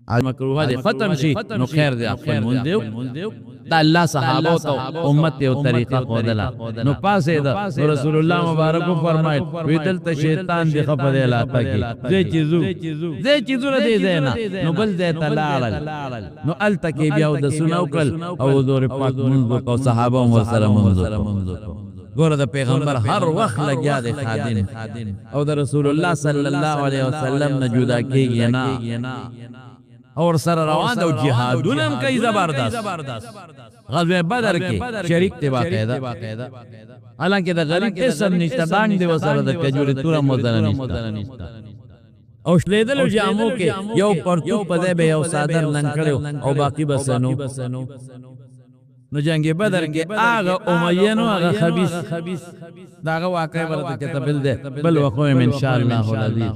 مکروه دي ختم شي نو خیر دی خپل مونږ دیو دا الله صحابه او امت یو طریقه خودلا نو پاسه دا رسول الله مبارک فرمایل وی دلته شیطان دی خپل علاقه کې زه چیزو نه دی زینا نو بل زه تلال نو التکی بیا د سنو کل او حضور پاک مونږ کو صحابه هم سره مونږ ګوره د پیغمبر هر وخت لګیا دی خادم او د رسول الله صلی الله علیه وسلم نه جدا کیږي نه اور سره روان او جهادونه هم کوي زبردست غزوه بدر کې شریک دی باقاعده حالانکه د غریب قسم نشته دانګ دی وسره د کجوري توره مودنه نشته او شلیدل جامو کې یو پرتو پدې به یو صادر لنګ کړو او باقی بسنو نو جنگ بدر کې هغه امیانو هغه خبيث داغه واقع ورته کتابل ده بل وقوم ان شاء الله العزيز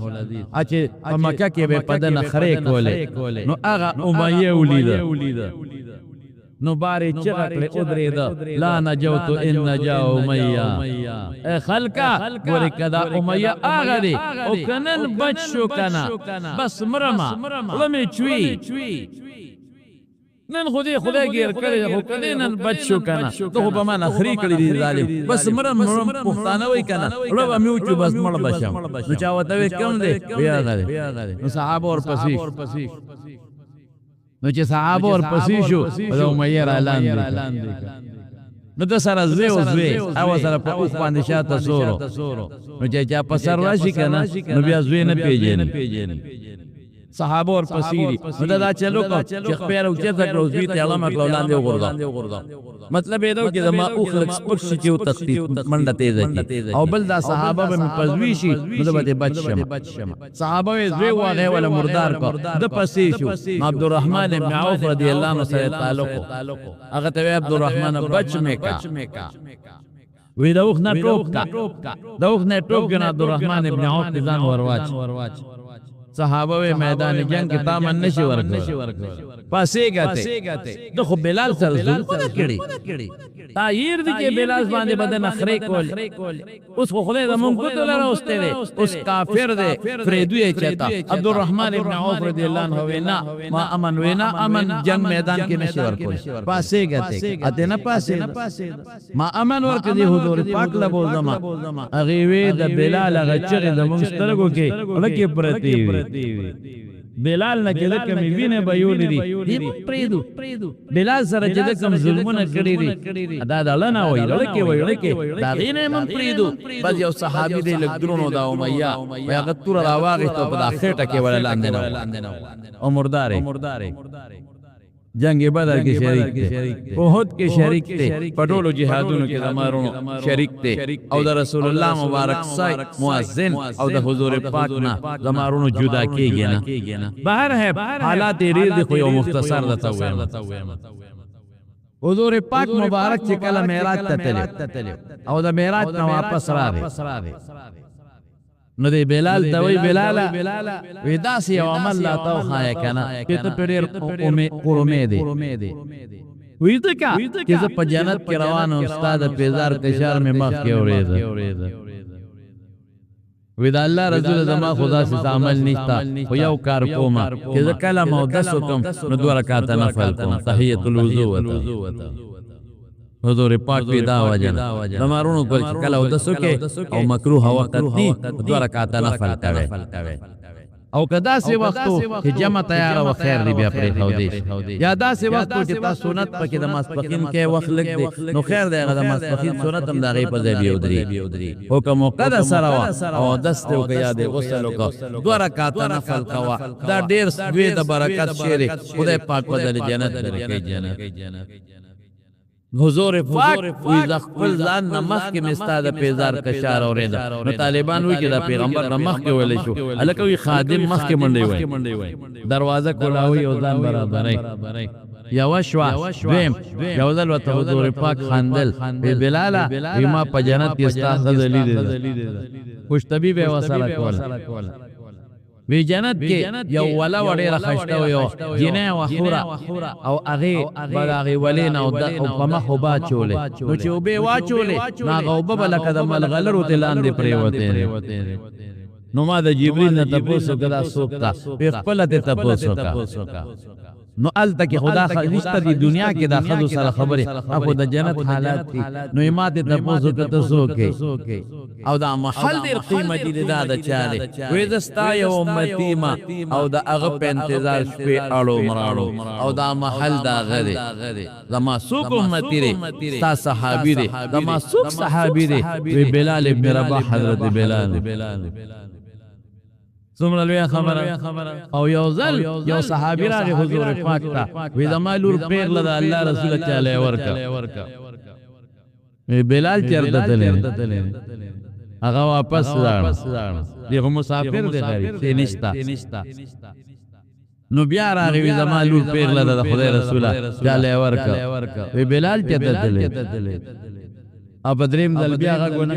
اچ په مکه کې به پدن خره کوله نو هغه امیه ولید نو باري چغکړه ادرید لا نجوت ان نجا امیه خلقا ګور کدا امیه هغه دی او کنن بچ شو کنه بس مرما لمه چوي نن خدای گیر کړی خو کله نن بچو کنه ته به ما نخري کړی دی ظالم بس مرم پښتانه وای کنه لو میوچو بس مړ بشم نو چا وته کوم دی بیا غره نو صحابه اور پسې نو چې صحابه اور پسې شو او مې را اعلان دی نو د سره زوی او سره په اوخ باندې شاته سورو نو چې چا په سر راشي کنه نو بیا زوی نه پیژني صحابه اور پسیری نو دا چلو کو چې خپل او چې تکلو زوی ته علامه کولان دی وګوردا مطلب دا چې ما او خلق سپک شي او تخطیط منډه تیز او بل دا صحابه به پزوی شي نو به بچشم صحابه زوی واغه ولا مردار کو د پسې شو عبدالرحمن ابن عوف رضی الله عنه سره تعلق هغه ته عبدالرحمن بچ میکا وی دا اوخ نه ټوپ کنه عبدالرحمن ابن عوف ځان ورواچ صحابه میدان جنگ کې تامن نشي ورکړ پاسې غته دغه بلال سره ظلم کړی تایر دي کې بلال باندې بدن اخري کول اوس خو خدای زمون کو ته راوسته دي اوس کافر دي فریدوی چتا عبدالرحمن ابن عوف رضی الله عنه وینا ما امن جنگ میدان کې نشي ورکول پاسې غته اته نه پاسې ما امن ورکړي حضور پاک له بوزما اغه وی د بلال غچره د مونږ سترګو کې لکه پرتی بلال نه کله کمی وینه بيولې دي پریدو بلال سره چې کوم ظلمونه کړی دي ادا دلنا وای لکه دا غینه من پریدو بس یو صحابي دی لګدرونو دا امیہ هغه تور راواغه ته په اخرته کې ولا لاندې نه او مردار جنگ بدر کې شریک ته احد کې شریک ته پټولو جهادونو کې زمارونو شریک ته او د رسول الله مبارک سای مؤذن او د حضور پاک نه زمارونو جدا کېږي نه بهر ہے حالات ډېر خو یو مختصر دته وایم حضور پاک مبارک چې کله معراج ته تللی او د معراج نه واپس راغی نو دی بلال دوی بلالا ودا سی عمل لا تو خای کنه چې ته پریر قرمه دی وې ته کا چې زه په جنت کې روان او استاد پیزار کشار می مخ کې اورید ودا الله رسول زما خدا سے عمل نشتا خو یو کار کوما چې زه کلم او دسو کوم نو 2 رکعات نفل کوم تحیۃ الوضو وته حضور پاک پیدا وجن زمارونو کول کله او دسو کې او مکروه وخت دی 2 رکعات نفل کوي او کدا سی وختو چې جمع تیار او خیر دی بیا پرې خو دی یا دا سی وختو چې تاسو سنت پکې د ماسپخین کې وخت لګ دی نو خیر دی هغه د ماسپخین سنت هم دغه په ځای بیودري او کوم مقدس سره او دسته او یاد غسل او 2 رکعات نفل کوا دا ډیر دوی د برکت شری خدای پاک په دل جنت درکې جنت حضور پاک وی ځخپل ځان نمخ کې مستاده پیزار کشار اورید نو طالبان وی چې دا پیغمبر نمخ کې ویل شو الکوي خادم مخ کې منډي وای دروازه کولاوي او ځان برابرای یا وشوا ویم یو ځل وته حضور پاک خندل به بلالا ما په جنت کې استاد دلی دي خوش طبيب وسره کول وی جنت کې یو ولا وړي راخشته یو جنې وحورا او اغه بلاغه ولین او په مخو با چولې نو چې وبې واچولې ناغه وبلکه د ملغلرو تلاندې پرې وته نو ما د جبريل نه تاسو کدا سوکتا په خپل ته تاسو کا نو الته کې خدا خلیشته دی دنیا کې د خدو سره خبره اكو د جنت حالات دي نو ایمات تاسو کته سوکه او دا محل ډیر قیمتي دی دا د چاله وې دستا یو امتی ما او دا هغه په انتظار شپې اړو مراړو او دا محل دا غره زما سوق امتی ری تا صحابي ری زما سوق صحابي ری وی بلال ابن رباح حضرت بلال څومره لوی خبره او یو ځل یو صحابي راغی حضور پاک ته وی زما لور پیر لدا الله رسول چاله ورکا وی بلال چرته تللی هغه واپس لاړ دیغه مسافر دی غری نشتا نو بیا راغی زما لور پیر لدا د خدای رسول چاله ورکا وی بلال چرته تللی اب دریم دل بیا غونه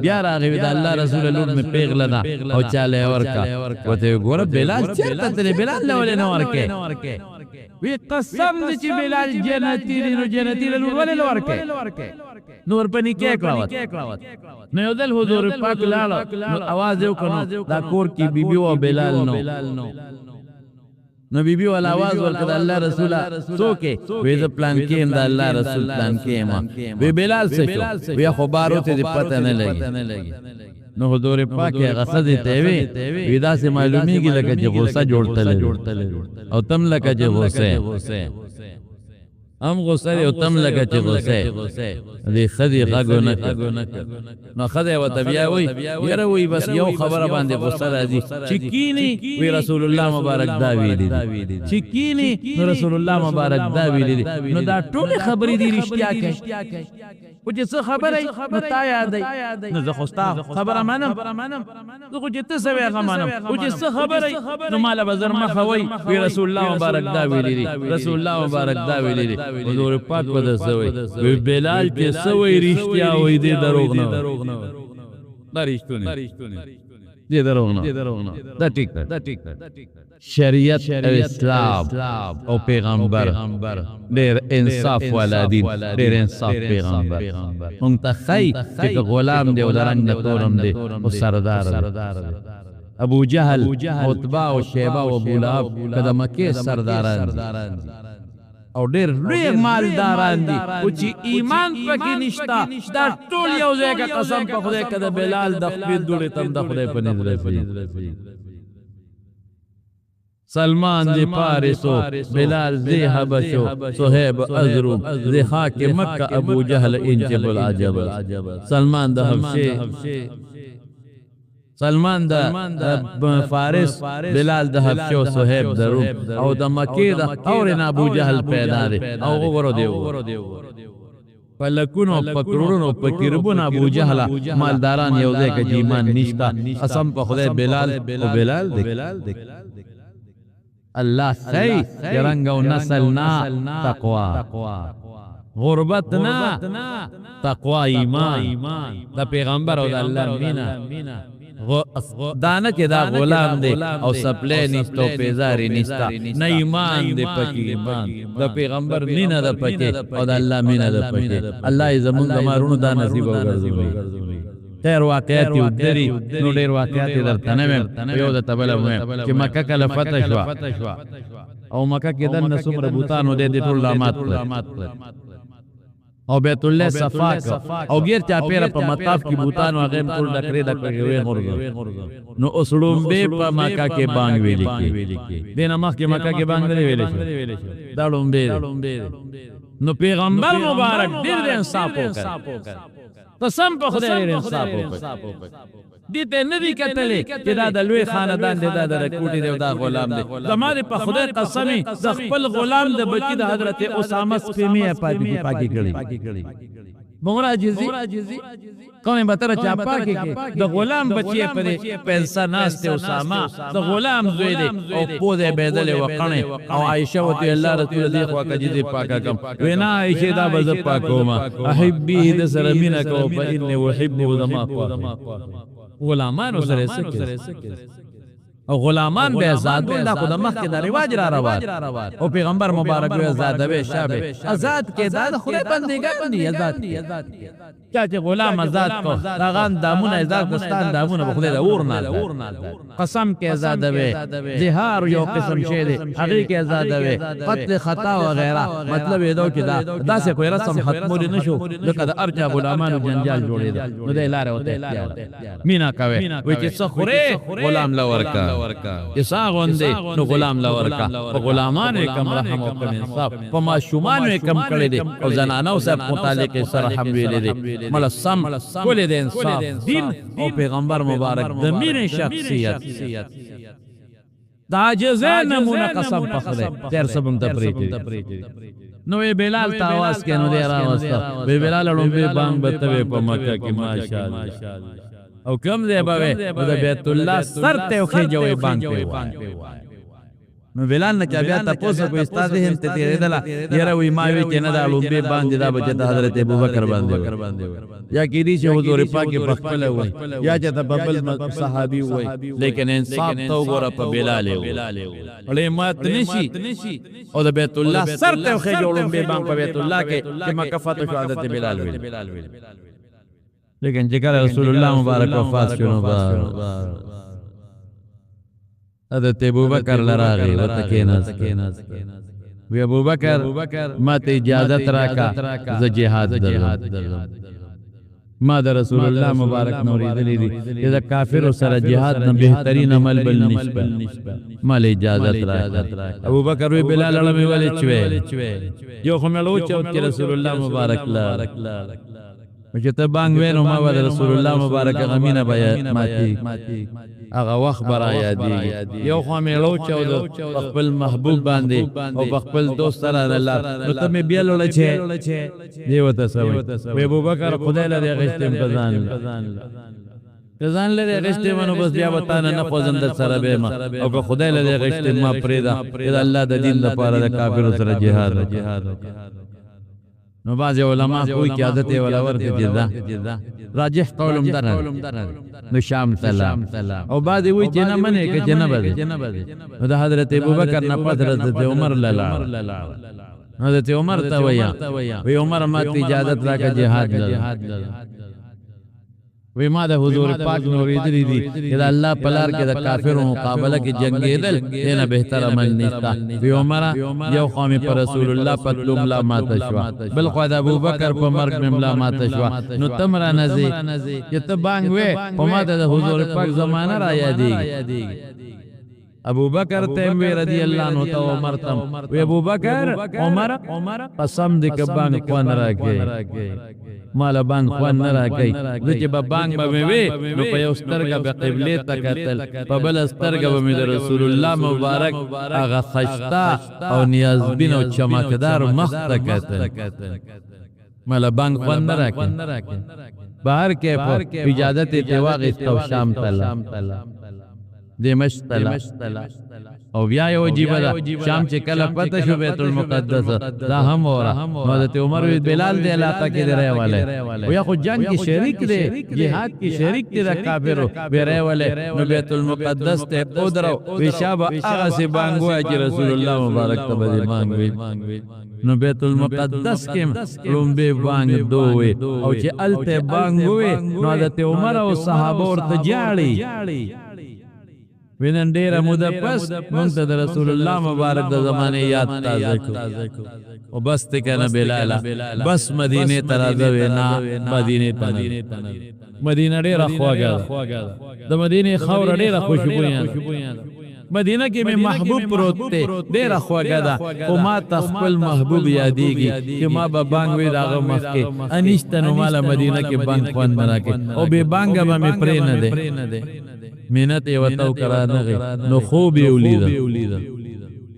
بیا راغی د الله رسول لور می پیغله دا او چاله ورکا وته ګور بلال چرته تل بلال له نه ورکه وی قسم دې چې بلال جنتی لور ولې ورکه نور پني کې کړاوت نو یو دل حضور پاک لاله आवाज وکړو دا کور کې بیبي او بلال نو نو بیبي ول आवाज ورکړه الله رسول سوکه وې د پلان کې د الله رسول پلان کې ما وی بلال څه شو وی خبرو ته پته نه لګي نو حضور پاک غصه ته وی ودا سے معلومیږي لکه چې غوسه جوړتل او تم لکه چې غوسه ام غوسه او تم لکه چې غوسه دې خدي غاګونه نو خدای وته بیا وی یره وی بس یو خبره باندې غوسه راځي چکینی وی رسول الله مبارک دا ویلي چکینی نو رسول الله مبارک دا ویلي نو دا ټول خبرې دي رښتیا کې او چې څه خبره نو تا یادې نو زه خوستا خبره منم زه خو چې ته څه وې غمنم او چې څه خبره نو مال بازار مخوي وی رسول الله مبارک دا ویلي رسول الله مبارک دا ویلي حضور پاک په دسوي وی بلال کې سوي رښتیا وې دې دروغ نه دا رښتونه دې دروغ نه دا ټیک شریعت او اسلام او پیغمبر ډېر انصاف والا دین ډېر انصاف پیغمبر مونږ ته خی چې غلام دی او درنګ تورم دی او سردار ابو جهل عتبہ او شیبہ او ابو لهب کله مکه سرداران او ډېر لوی مالداران دي او چې ایمان پکې نشتا دا ټول یو ځای کا قسم په خدای کده بلال د خپل دوړې تم د خدای په نظر سلمان دی پارسو بلال دی حبشو صہیب ازروم دی خاک مکہ ابو جہل انجب العجب سلمان دا حبشے سلمان دا فارس بلال دا حبشو صہیب دا روم او دا مکی دا اورین ابو جہل پیدا دے او غورو دیو فلکونو پکرونو پکربون ابو جہل مالداران یوزے کا جیمان نشتا قسم پا خدای بلال او بلال دیکھ اللہ خی رنگ و نسلنا تقوی غربت نا تقوی ایمان دا پیغمبر او دا اللہ مینا دانا چه دا غلام دے او سپلے نیستا و پیزاری نیستا نا ایمان دے پکی ایمان دا پیغمبر نینا دا پکی او دا اللہ مینا دا پکی اللہ زمان دمارونو دا نصیب و گرزوی خیر واقعاتی ودری نو ډیر واقعاتی درته نه مې یو د تبل چې مکه کله فتح شو او مکه کې د نسومره بوتانو د ټول لامات او بیت الله صفاک او غیر چا پیر په مطاف کې بوتانو هغه ټول ډکرې وې مرغ نو اوسړم به په مکه کې بانګ ویلې کې دینه مخ کې مکه کې بانګ نه ویلې شو دا لومبه نو پیغمبر مبارک ډیر انصاف وکړ قسم په خدای ډېر انصاف وکړ دې ته نه دی کتلې چې دا د لوی خاندان دی دا د کوټي دی دا غلام دی زماره په خدای قسمي د خپل غلام د بچی د حضرت اسامه سپیمه پاکی کړی بمرا جزي کومه بتر چا پاکی د غلام بچی پر پیسہ ناشته اسامه د غلام زوی دی او پوزه بدل وقنه او عائشه وتی الله رسول دی خو کجی دی پاکا کم وینا عائشه دا بز پاکوما احبی د سرمینا کو فإني احب ذما غلامان سره سکه او غلامان به آزادون دا خود مخکې د رواج را روان او پیغمبر مبارک وی آزادوي شابه آزاد کې دا د خدای بندګان دي آزاد چا چې غلام آزاد کو داغان دامونه آزاد کستان دامونه به خدای د اور نه قسم کې آزادوي زهار یو قسم شی دی هغه کې آزادوي قتل خطا و غیره مطلب یې دا چې دا داسې کوئی رسم ختمول نشو لکه د ارجا غلامانو جنجال جوړېده نو د لارې وته اختیار مینا کوي وای چې څه خوري غلام لورکا اسا غوندې نو غلام لورکا او غلامانو کم رحم او کم انصاف په ما شومانو کم کړی دي او زنانو سره متعلق سره هم ویل دي مل سم کول دي انصاف دین او پیغمبر مبارک د مين شخصیت دا عاجزه نمونه قسم پخله تیر سبم ته پریږي نو بلال تاواز کې نو دی راوسته بلال لومبه بانګ بتوي په مکه کې ماشاءالله او کم دی به د بیت الله سر ته خو جوړ باندې نو بلال نه بیا تاسو کو استاد هم ته تیرېدل یره وی ما وی چې نه د لومبه باندې دا بچ حضرت ابوبکر باندې یا کې دي چې حضور پاک په خپل وای یا چې د ببل صحابي وای لیکن انصاف تو ګوره په بلال وای ولې مات نشي او د بیت الله سر ته خو جوړ لومبه باندې په بیت الله کې مکه فتح شو حضرت بلال وی لیکن چې کله رسول الله مبارک وفات شو نو حضرت ابوبکر لراغي وتکیناس وی ابوبکر ما ته اجازت راکا ز جهاد درلم ما د رسول الله مبارک نورې دلی دي چې د کافر سره جهاد نه بهترین عمل بل نشته مال اجازت راکا ابوبکر وی بلال علم ولی چوي یو خملو چې رسول الله مبارک لا چې ته بانګ وینو ما ود رسول الله مبارک غمینه بیا ماتي هغه وخت برا یادي یو خو مې لو چاود خپل محبوب باندې او خپل دوست سره الله نو ته مې بیا لول چې دی وته سوي ابوبکر خدای لري غشتم ځان لري غشتم نو بس بیا وته نه خوځند سره به ما او که خدای لري غشتم ما پریدا الله د دین لپاره د کافرو سره جهاد نو بعض علماء کوئی کی عادت ولا ورته جدا راجح قولم درن نو شام سلام او بعد وی چې نه منه کې جنب نو د حضرت ابوبکر نه پد حضرت عمر لاله حضرت عمر ته وی عمر ما ته اجازت راکا جهاد وی ما د حضور پاک نورې دي چې الله پلار کې د کافرو مقابله کې جنگیدل دینه بهتر عمل نشتا وی عمر یو قوم پر رسول الله په لوملا ماته شو بل خو د ابوبکر په مرګ مملا ماته شو نو تمرا نزي چې ته بانګ وې په ما د حضور پاک زمانہ را یادېږي ابوبکر تیم وی رضی اللہ عنہ تو عمر تم وی ابوبکر عمر قسم دې ک بانګ خوان راکې مال بانګ خوان نه راکې چې به بانګ به وی نو په یو سترګه به قبله ته کتل په بل سترګه به د رسول الله مبارک هغه خشتا او نیازبین او چمکدار مخ ته کتل مال بانګ خوان نه راکې بهر کې په اجازت اتواق استو شام تلا دمشق او بیا یو عجیب ده شام چې کله پته شو بیت المقدس دا هم اورا حضرت عمر وی بلال د علاقه کې دی والے او یا خو جنگ کې شریک دی جهاد کې شریک دی د کافرو بیره والے نو بیت المقدس ته او درو وی شاب هغه سي بانګو چې رسول الله مبارک ته به مانګوي نو بیت المقدس کې لومبه بانګ دوی او چې الته بانګوي نو حضرت عمر او صحابه ورته جاړي وینن ډیره موده پس مونږ ته د رسول الله مبارک د زمانه یاد تازه کو او بس ته کنه بلال بس مدینه ترازه نه مدینه مدینه ډیره خواږه د مدینه خاور ډیره خوشبویان مدینه کې مې محبوب پروت ته ډیره خواږه ده او ما تخپل محبوب یادېږي چې ما به بانګ وې داغه مخ کې انشتنو مال مدینه کې بانګ خوان نه راکې او به بانګ به مې پرې نه ده منت وتو کرا نغی نو خوب یولید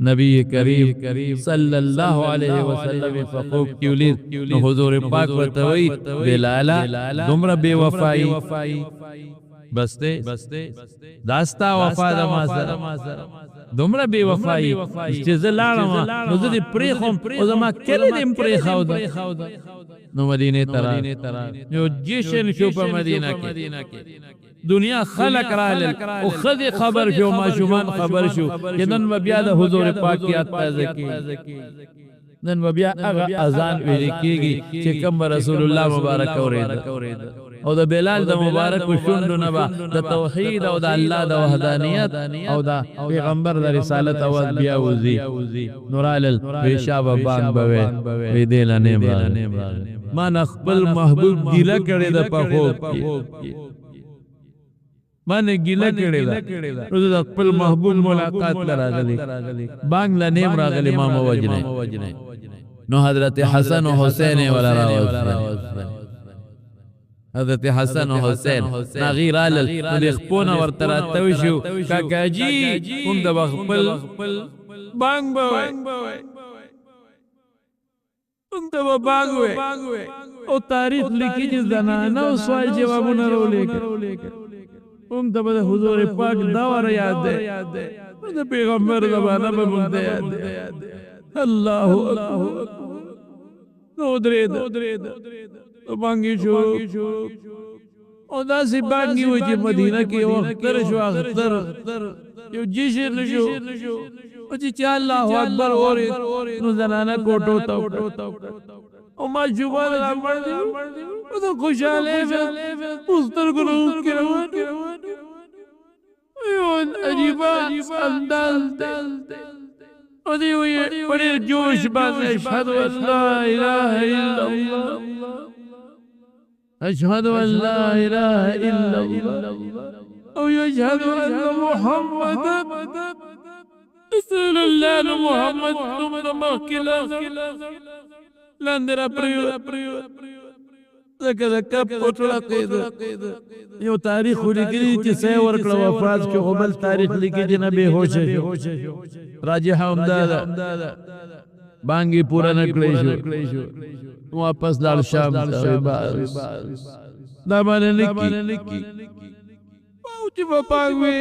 نبی کریم صلی اللہ علیہ وسلم فخوب کیولید نو حضور پاک وتوی بلالا دمر بے وفائی بستے داستا وفا دما سره دومره بے وفائی چې زلاړم نو زه دې پرېخم او زما کلی دې پرېښود نو مدینه ترا یو جشن شو په مدینه کې دنیا خلق رالل او خذ خبر شو ماشومان خبر شو نن بیا د حضور پاک یاد تازه کی نن بیا هغه اذان ویل کیږي چې کوم رسول الله مبارک اورید او د بلال د مبارک شوندو نه با د توحید او د الله د وحدانیت او د پیغمبر د رسالت او بیا وزي نورال پیشاب بان بوي وی دل نه ما نخبل محبوب ګیله کړي د پخو مانه ګیله کړي دا روز خپل محبوب ملاقات لراغلي بانګلا نیم راغلي ما وجنه نو حضرت حسن و حسین ولا راوځ حضرت حسن و حسین نغیر آلل ندی خپونا ورطراتو شو کاکا جی هم دا بخپل بانگ باوی هم دا بانگ باوی او تاریخ لکی جی زنانا و سوال جوابونا رو لیکر هم دا بدا حضور پاک داور یاد دے دا پیغمبر زبانا بمون دے یاد دے اللہ اکبر نو درید بانگی شو او داسی بانگی ہوئی چی مدینہ کی وقتر شو اختر یو جشن شو او چی چا اللہ اکبر اوری نو زنانا کوٹو تاو او ما شبان را پڑھ او تو خوشحالے پستر کو روز کی روان ایون عجیبا انداز دے ودي ودي الجوش بعد أشهد أن لا إله إلا الله أشهد أن لا إله إلا الله أو يشهد أن محمدا رسول الله محمد ثم مكلا لاندرا بريو ذكر كب قطرة قيد يو تاريخ لكي تسي ورکل وفات کی غبل تاریخ لکی جنا بے ہوش راجح امدادا بانگی پورا نکلی شو واپس لال شام دا مانے لکی موتی با پاکوی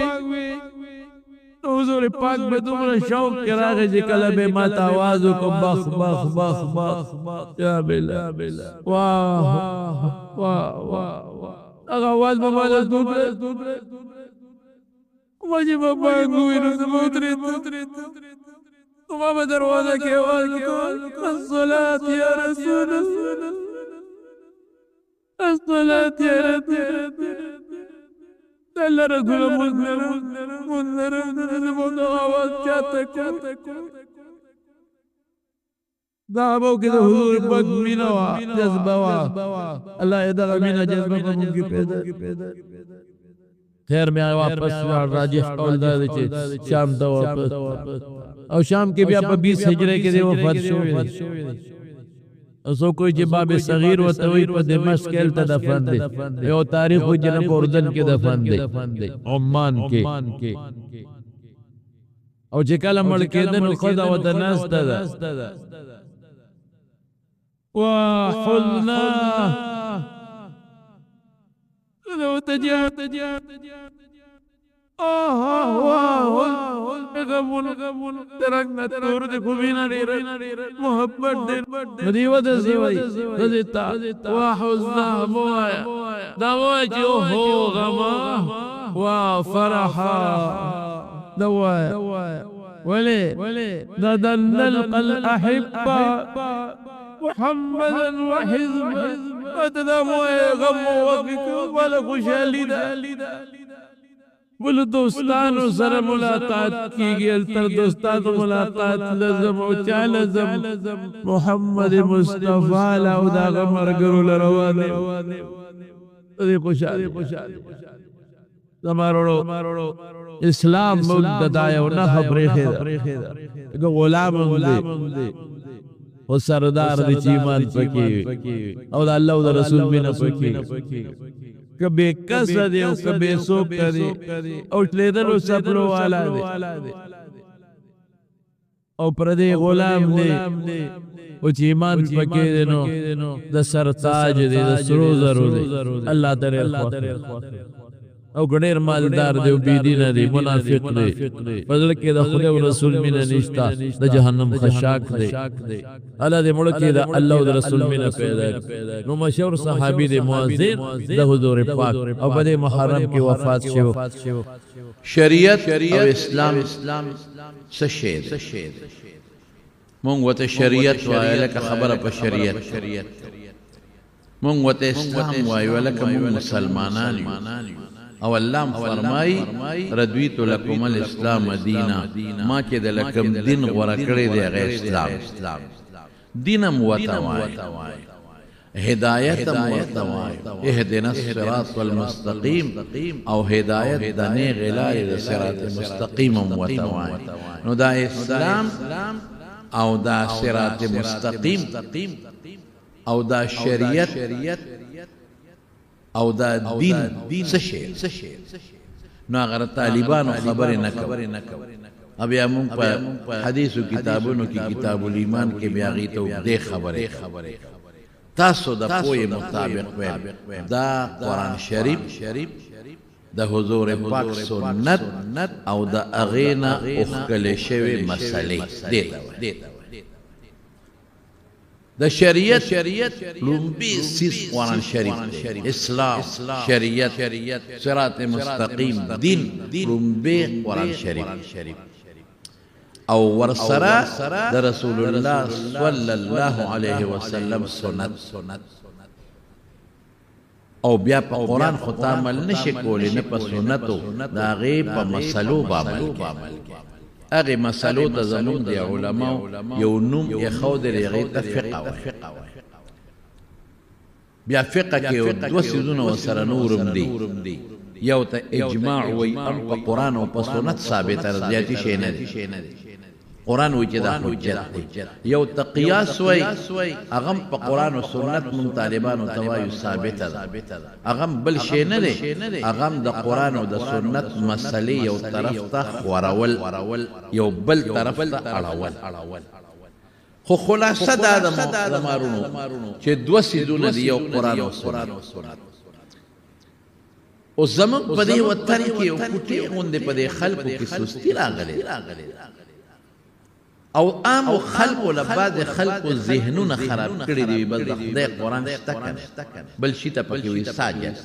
حضور پاک میں تمہارا شوق کرا گئے جی کلب مات آوازوں کو بخ بخ بخ بخ یا بلا واہ واہ واہ اگا آواز ممالا دور رہے مجھے بانگوی نو سموتری تمام دروازہ کے آواز کو الصلاة یا رسول اللہ الصلاة یا رسول اللہ اللہ رسول منذر آواز چاہتا کو دعبو کی دا حضور پاک مینوا جذبوا اللہ ادھا مینہ جذبہ پر ملکی پیدا خیر میں واپس راجح قول دا دے شام دا واپس اور شام کے بھی آپ 20 ہجرے کے دے وفات شوئے اسو کوئی جباب صغیر و توید پا دمشق کلتا دفن دے یو تاریخ ہوئی جنب اردن کے دفن دے عمان کے او چکل ملکی دن خدا و دناستا دا وحلنا لو تجاه غمون ترکنا تور دے خوبینا محبت دے مدیوت سوائی رضیتا وحزنا موایا دوایا جو ہو غما وفرحا دوایا ولي ندن الأحبة محمدا وحزبا اتداموا غم وفكر ولكو شالدا بل دوستانو سر ملاقات کی گئی تر دوستانو ملاقات لزم و چا لزم محمد مصطفیٰ لاؤ دا غمر گرو لروانے دی خوشحالی زمارو اسلام مددایا و نہ خبری خیدہ کہ غلام دے و سردار دی چیمان پکی او دا اللہ و دا رسول بنا پکی کبھی کس دے او کبھی سوک دے او چلیدن و سپلو والا دے او پردے غلام دے او چیمان پکی دے نو دا سرتاج دے دا سروزر دے اللہ ترے الخوات او ګډیر مالدار دی او بيدین دی منافق دی فضل کې د خدای او رسول مینه نشتا د جهنم خشاک دی الله دې مړ کې د الله او رسول مینه پیدا نو مشهور صحابي دی مؤذن د حضور پاک او په محرم کې وفات شو شریعت او اسلام څه شی مونږ وته شریعت وایي لکه خبره په شریعت مونږ وته اسلام وایي لکه مونږ مسلمانان او الله فرمای رضیت لكم الاسلام دینا ما کې د لکم دین غوړه کړی دی غیر اسلام دین موتوای هدایت موتوای اهدنا الصراط المستقیم او هدایت د نه غلای د صراط مستقیم موتوای نو دا اسلام او دا صراط مستقیم او دا شریعت او دا دین څه شی نو هغه طالبانو خبرې نه کوي بیا مونږ په حدیثو کتابونو کې کتاب الایمان کې بیا غي ته دې خبرې تاسو د پوهې مطابق دا قرآن شریف د حضور پاک سنت او د اغینا اخکل شوی مسئلې دیتا د شریعت لومبی سیس قرآن شریف اسلام شریعت صراط مستقیم دین لومبی قرآن شریف او ورسره د رسول الله صلی الله علیه وسلم سنت او بیا په قرآن خو تعمل نشي کولی نه په سنتو د هغې په مسلو به عمل کوي هغې مسلو ته زمونږ د علماو یو نوم ایښودلی هغې ته فقه وایي بیا فقه کې دوه څیزونه ورسره نورم دي یو ته اجماع وایي هم په قرآن او په سنت ثابته ده زیاتي شی نه دی قرآن وایي چې دا حجت دی یو ته قیاس وایي هغه هم په قرآن او سنت مونږ طالبانو ته وایو ثابته ده هغه هم بل شی نه دی هغه هم د قرآن او د سنت مسلې یو طرف ته خورول یو بل طرف ته اړول خو خلاصه دا د مارونو چې دوه څیزونه دي یو قرآن او سنت او زمونږ په دې وطن کې یو کوټې غوندې په دې خلکو کې سستي راغلې او عام خلقو لبعض خلقو ذهنونه خراب کړي دي بس د خدای قرآن شته کنه بل شي ته پکې وي ساجد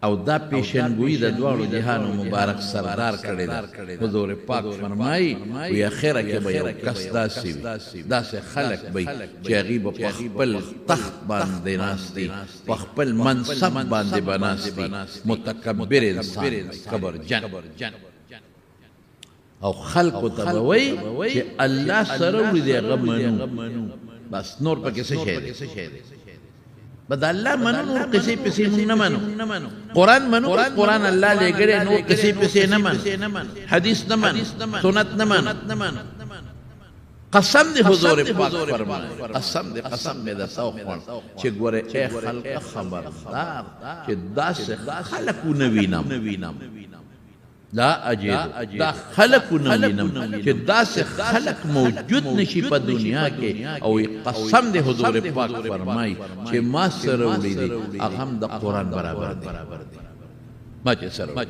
او دا پیشنګویي د دواړو جهانو مبارک سردار کړی دی حضور پاک فرمایي وی اخره کې به یو کس داسې وي داسې خلک به چې هغوی به په خپل تخت باندې ناست دي په خپل منصب باندې به ناست دي متکبر انسان کبرجن او خلقو ته به وایي چې الله سره وړي دی هغه منو بس نور پکې څه شی دی بد الله منو نور کسی پسی مونږ نه منو قرآن منو قرآن الله لګړي نور کسی پسی نه منو حدیث نه منو سنت نه منو قسم دی حضور پاک فرمایي قسم دی د سو خوان چې ګوره اے خلق خبردار چې داسې خلقو نه وینم لا اجد دا خلق نوینم چې داسې خلق موجود نشي په دنیا کې او قسم دی حضور پاک فرمای چې ما سره وړي دي هغه هم د قرآن برابر دی ما چې سره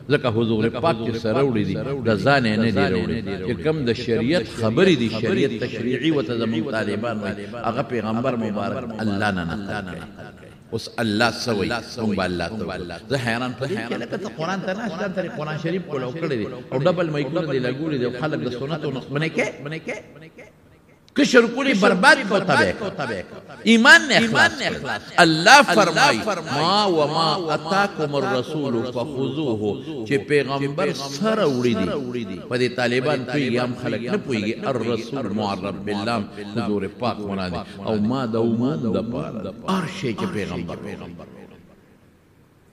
ځکه حضور پاک چې سره وړي دي د ځان یې نه دي راوړي چې کوم د شریعت خبرې دي شریعت تشریعي ورته زموږ طالبان وایي هغه پیغمبر مبارک الله نه نقل کوي اوس الله سوي هم الله ته زه حیران پدې کې لکه ته قرآن ته ناشته ترې قرآن شریف کولو کړی دي او ډبل مایکونه دی لګولي دي خلک د سنتو باندې کې کشر کولی برباد کو تبه ایمان نه اخلاص الله فرمای ما وما اتاکم الرسول فخذوه چې پیغمبر سره وړي دي په دې طالبان توي هم خلک نه پويږي الرسول معرب بالله حضور پاک مراد او ما د عموم د پاره هر شي چې پیغمبر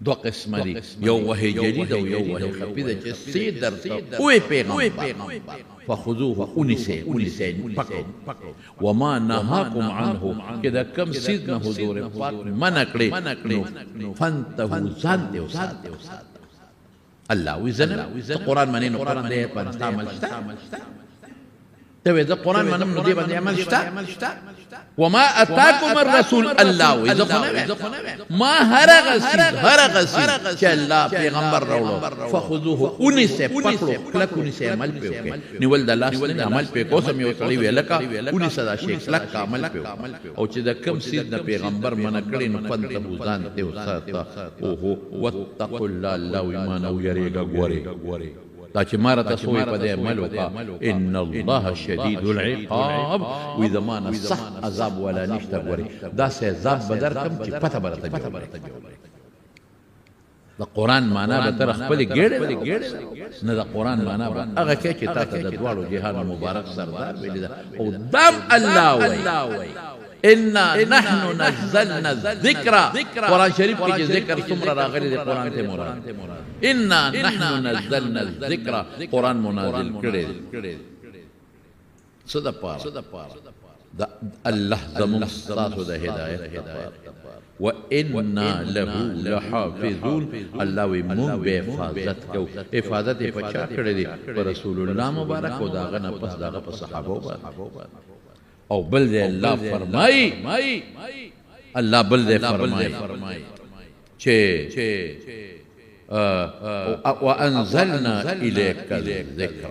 دو قسم دي یو وحی جدید او یو وحی خفی ده چې سی درته اوی پیغمبر فخذوه انسه پکو وما نهاکم عنه که دا کم سیدنا حضور پاک منع کړي فانتهو ځان دې وسات الله وی زنه قرآن منی نو قرآن دې په عمل شته ته وې زه قرآن منم نو دې باندې عمل شته وما اتاکم الرسول الله وې زه خو نه ما هر هغه څه چې الله پیغمبر راوړو فخذوه اونیسه پکړو کلک اونیسه عمل پې وکړي نیول د لاس نه عمل پې کو سم یو سړی ویل کا اونیسه دا شی کلک عمل پې او چې د کم سید نه پیغمبر منع کړي نو پنت بوزان ته وساته اوه واتقوا الله ایمان او یریګه ګوري دا چې ماره تاسو په دې عمل وکړه ان الله شدید العقاب و اذا ما نصح عذاب ولا نشته ګوري دا سه عذاب بدر کم چې پته برته دا قرآن معنا به تر خپل ګړې نه دا قرآن معنا به هغه کې چې تاسو د دواړو جهان مبارک سردار ویل دا او دم الله وای انا نحن نزلنا الذکر قرآن شریف کې چې ذکر څومره راغلي د قرآن ته مراد انا نحن نزلنا الذکر قرآن منازل کړي څه د پاره د الله زموږ ستاسو د هدایت وإنا له لحافظون الله وی مونږ به حفاظت کو حفاظت یې پچا کړی دی پر رسول الله مبارک او داغه نه پس داغه په صحابه او بل دې الله فرمایي الله بل دې فرمایي چې وانزلنا الیک الذکر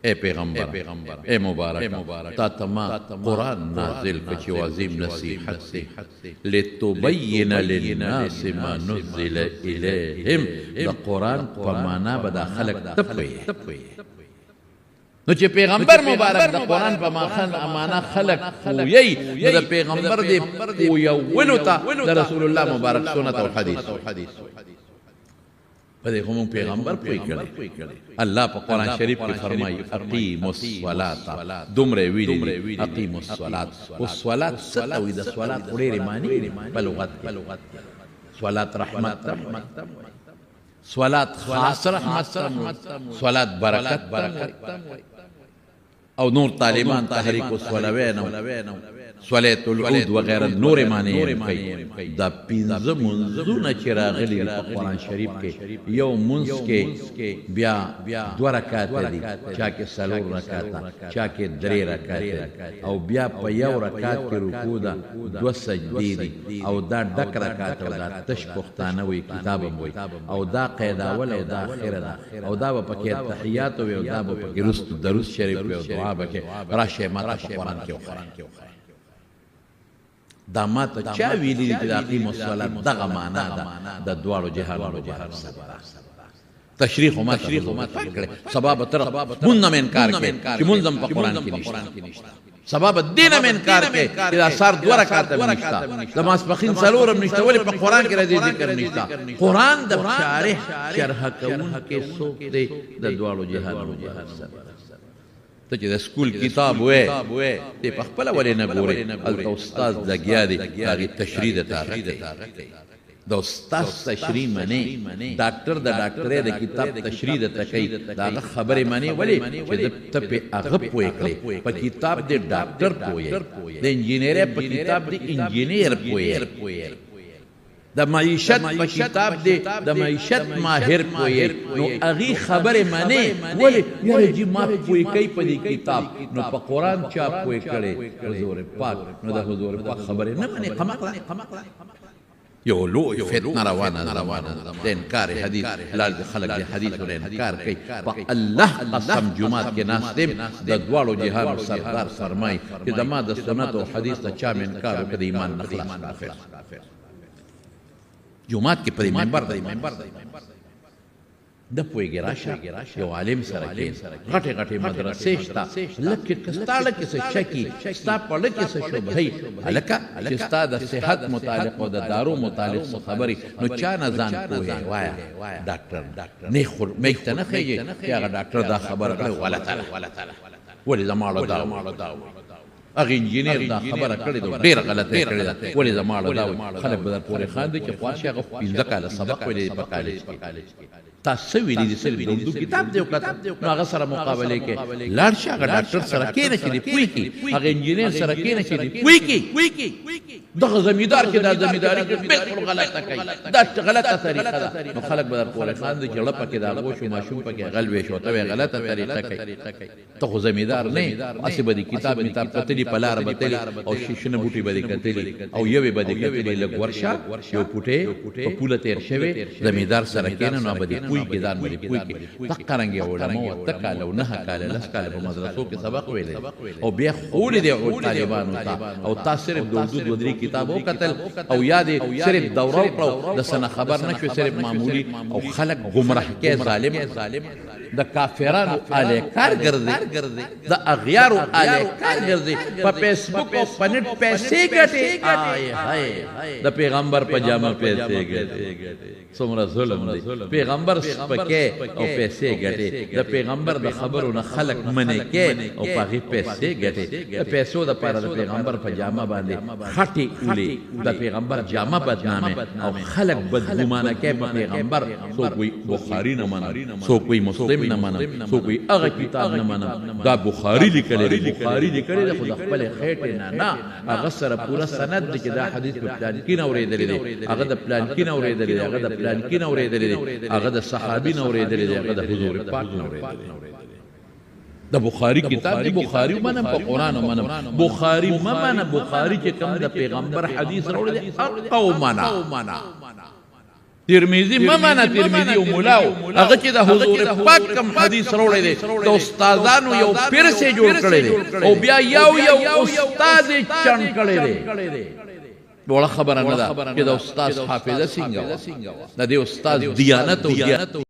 اے پیغمبر اے مبارک تا تما قرآن نازل کچی وعظیم نصیحت سے لتبین للناس ما نزل الیہم دا قرآن پمانا بدا خلق تپوی نو چې پیغمبر مبارک د قرآن په معنا خلق پویی نو د پیغمبر دی پویولو ته د رسول الله مبارک سنت او حدیث په دې هم پیغمبر پوی کړي الله په قرآن شریف کې فرمایي اقیموا الصلاة دومره ویلي اقیموا الصلاة والصلاة ستوي د صلات ډېرې معنی په لغت کې صلات رحمت صلات خاص رحمت صلات برکت او نور طالبان تحریک الصلوین صلات العود وغیرہ نور معنی کوي دا پنځه منځونه چې راغلي په قرآن شریف کې یو منځ کې بیا 2 رکعات دي چا کې 4 رکعات چا کې 3 رکعات او بیا په یو رکعات کې رکوع ده 2 سجدې دي او دا ډک رکعات او دا تش پښتانه وي کتاب وي او دا قاعده ول او دا اخره ده او دا په کې تحیات او دا په کې رست درود شریف او دعا به کې راشه ماته په قرآن کې دا ماته چا ویلي چې د اقیموا الصلاة دغه معنا ده د دواړو جهانونو مبارک تشریح ما فرق کړي سبب تر مونږ نه انکار کوي چې مونږ په قرآن کې نشته سبب دین هم انکار کوي چې دا سار 2 رکعات نشته د ماسپخین څلورم نشته ولې په قرآن کې راځي ذکر نشته قرآن د شرح کوونکی څوک دی د دواړو جهانونو مبارک ته چې د سکول کتاب وې ته په خپل ولې نه ګوري الته استاد لګیا دی هغه تشریح د تاریخ د استاد تشریح منی ډاکټر د ډاکټرې د کتاب تشریح د تکي دا خبره منی ولې چې ته په هغه پوي کړې په کتاب د ډاکټر پوي د انجینیر په کتاب د انجینیر پوي د معیشت په کتاب دی د معیشت ماهر پوي نو اغي خبره منی ولی یاره جی ما پوي کوي په دې کتاب نو په قرآن چا پوي کړي حضور پاک نو د حضور پاک خبره نه منی قمقلا یو لو فتنه روانه د انکار حدیث لال خلق د حدیث ول انکار کوي په الله قسم جمعات کې ناس دې د دواړو جهان سردار فرمای چې د ما د سنت او حدیث ته چا انکار وکړي ایمان نه خلاص جمعات کې پر منبر د پویګی راشه یو عالم سره کې غټه مدرسې شته لکه کستاله کې څه شکی ستا په لکه څه شوبهي الکه چې ستا د صحت متعلق او د دارو متعلق خبري نو چا نه ځان کوی وایا ډاکټر نه خو مې ته نه خېږي چې هغه ډاکټر دا خبره کوي ولې زماړه دا اغه انجینیر دا خبره کړې ده ډیره غلطه کړې ده ولې زماړه دا خلک بدر پورې خان دي چې خواشه هغه 15 کاله سبق ویلې په کالج کې تاسو ویلې دي سل اردو کتاب دی نو هغه سره مقابله کې لاړ شي هغه ډاکټر سره کې نه شي پوي کی هغه انجینیر سره کې نه شي پوي کی دغه زمیدار کې دا زمیداری کې بالکل غلطه کوي دا غلطه طریقه ده نو خلک به درپورې خان دي چې لپه کې دا غوښو ماشوم پکې غل وې شو ته غلطه طریقه کوي ته خو زمیدار نه اسی به کتاب میتاب کتلی په لار به تلی او شیشنه بوټي به کتلی او یوې به کتلی لګ ورشا یو پټه په پوله تیر شوی زمیدار سره کېنه نو به پوي کې ځان به پوي کې تقرنګ علماء تکاله او نه کاله لس کاله په مدرسو کې سبق ویل او بیا خول دي طالبانو ته او تاسو صرف دود ودري کتابو قتل او یاد صرف دوره او د سنه خبر نشو صرف معمولی او خلق گمراه کې ظالم د کافرانو اله کار ګرځي د اغیارو اله کار ګرځي په فیسبوک او په نت پیسې ګټي آی هاي د پیغمبر په جامه پیسې ګټي څومره ظلم دی پیغمبر سپکه او پیسې ګټي د پیغمبر د خبرو نه خلق منې کې او پاغي پیسې ګټي د پیسو د پاره د پیغمبر په جامه باندې خټي اولي د پیغمبر جامه بدنامه او خلق بدګمانه کې په پیغمبر سو کوئی بخاری نه منه سو کوئی مسلم نه منه سو کوئی هغه کتاب نه منه دا بخاری لیکلی د خود خپل خېټه نه هغه سره پورا سند دی چې دا حدیث په پلان کې نه اورېدل دي هغه د پلان کې نه اورېدل دي هغه د پلان کې نه اورېدل دي هغه د صحابي نه اورېدل دي هغه د حضور پاک نه اورېدل د بخاری کتاب دی بخاری منم په قران منم بخاری منم بخاری چې کوم د پیغمبر حدیث راوړل دي او منا ترمذی ممنه ترمذی او مولاو هغه چې د حضور پاک کوم حدیث راوړل دي د استادانو یو پیر سے جوړ کړي دي او بیا یو استاد چن کړي دي وړه خبره نه ده چې د استاد حافظه څنګه د دې استاد دیانت او